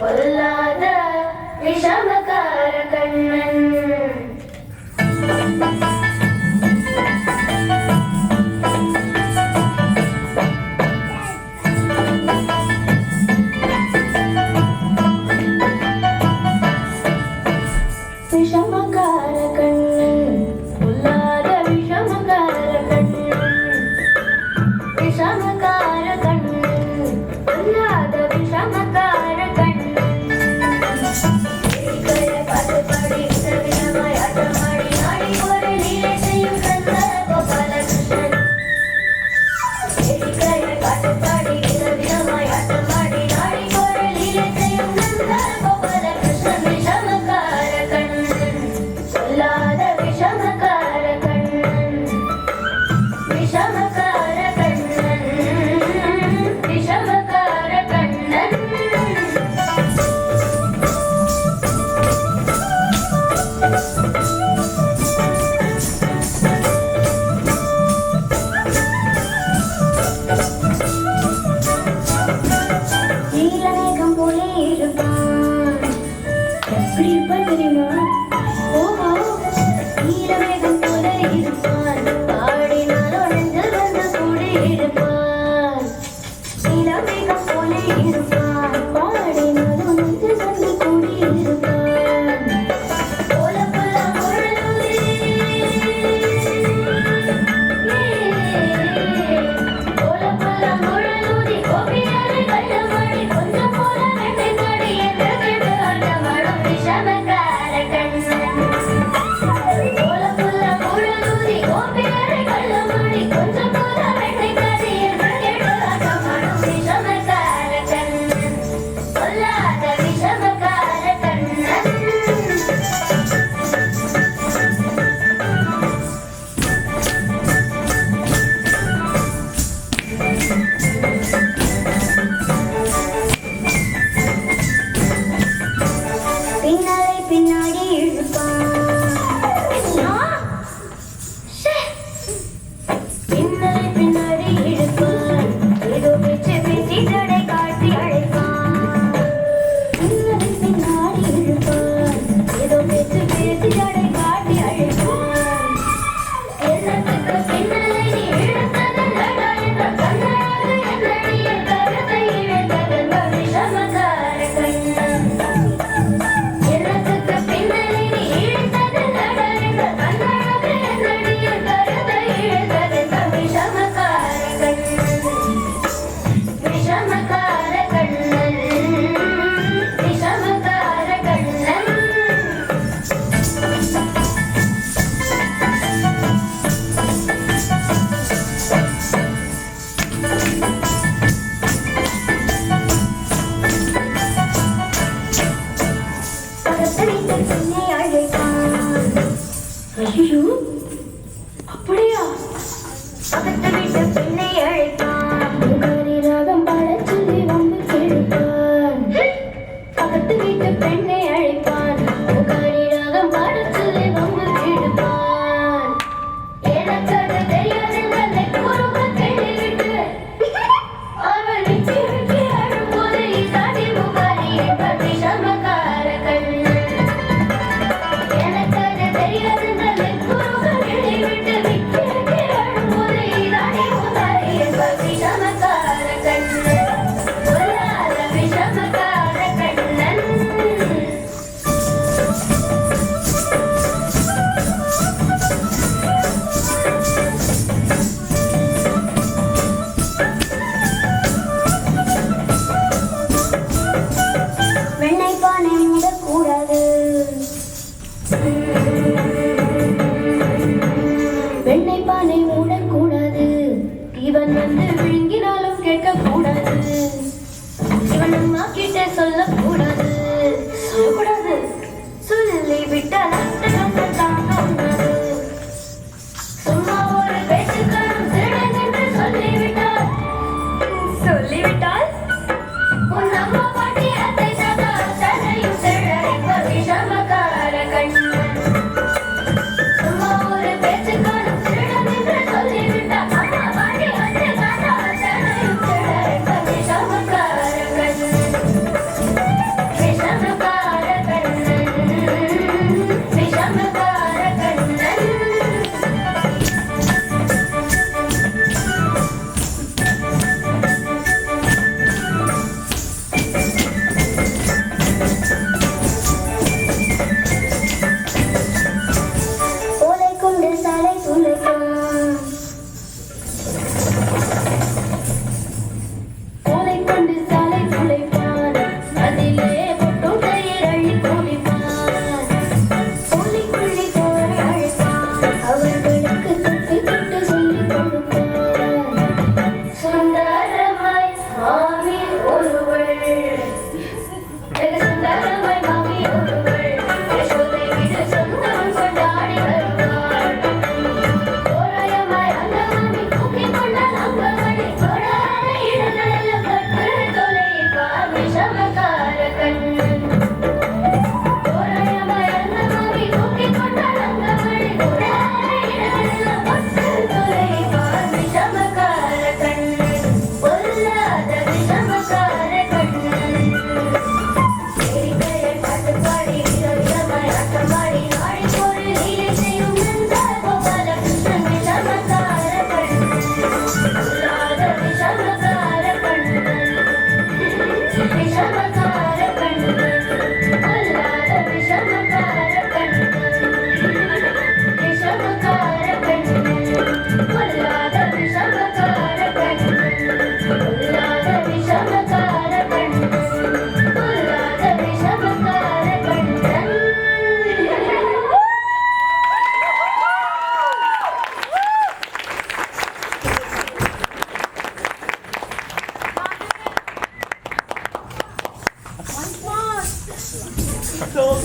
பொல்லாத விஷமக்கார கண்ணன் விஷமக்கார கண்ணன் பொல்லாத விஷமக்கார கண்ணன் விஷமக்கார கண்ணன் பொல்லாத விஷமக்கார கண்ணன் படுபடி விதவிதமாய் ஆட்டமாடி ஆடி ஒரு லீலை செய்யும் கந்த கோபாலகிருஷ்ணன் படுபடி விதவிதமாய் ஆட்டமாடி ஆடி ஒரு லீலை செய்யும் கந்த கோபாலகிருஷ்ணன் விஷமக்கார கண்ணன் பொல்லாத விஷமக்கார கண்ணன் விஷமக்கார கண்ணன் விஷமக்கார கண்ணன் நீலமேகம் போலே இருப்பான் எப்படி இருப்பான் தெரியுமா ஓஹோ நீலமேகம் போல இருப்பான் பாடினாலும் நெஞ்சில் வந்து கூடி இருப்பான் நீலமேகம் போல இருப்பான் பாடினாலும் நெஞ்சில் வந்து கூடி இருப்பான் கோலப்பெல்லாம் முழலுதே கோலப்பெல்லாம் முழலுதே கோபியாரை கள்ளமாடி கொஞ்சம் போல வெண்ணைக்காடி என்று கேட்டு ஆட்டமாடும் விஷமக்கார கண்ணன் கோலப்பெல்லாம் முழலுதே கோபியாரை கள்ளமாடி கொஞ்சம் போல வெண்ணைக்காடி என்று கேட்டு ஆட்டமாடும் விஷமக்கார கண்ணன் பொல்லாத விஷமக்கார கண்ணன் பின்னாலே பின்னாடி இழுப்பான் பின்னாலே பின்னாடி இழுப்பான் ஏதோ பேச்சு பேசி தடை காட்டி அழைப்பான் பின்னாலே பின்னாடி இழுப்பான் ஏதோ பேச்சு பேசி தடை காட்டி அழைப்பான் என்னத்துக்கு பின்னாலே நீ இழுத்ததல்லடா என்ற கண்ணழகு என்னடிய கருத்தை இழைத்ததென்ற விஷமக்கார கண்ணன் என்னத்துக்கு பின்னாலே நீ இழுத்ததல்லடா என்ற கண்ணழகு என்னடிய கருத்தை இழைத்ததென்ற விஷமக்கார கண்ணன் விஷமக்கார கண்ணன் விஷமக்கார கண்ணன் பக்கத்து வீட்டு பெண்ணை அழைப்பான் ஐயோ அப்படியா பக்கத்து வீட்டு பெண்ணை அழைப்பான் புகாரி ராகம் பாடச் சொல்லி வந்து கேட்பான் பக்கத்து வீட்டு பெண்ணை அழைப்பான் புகாரி ராகம் பாடச் சொல்லி வந்து கேட்பான் எனக்கு அது தெரியாதென்றதை கூறுக கேட்டுவிட்டு அவள் நிச்சய விட்டு அழும்போது இதாடி புகாரி என்பர் விஷமக்கார கண்ணன் எனக்கு அது தெரியாதென்றதை கூறுக கேட்டுவிட்டு விட்டு அழும்போது இதாடி புகாரி என்பர் So good.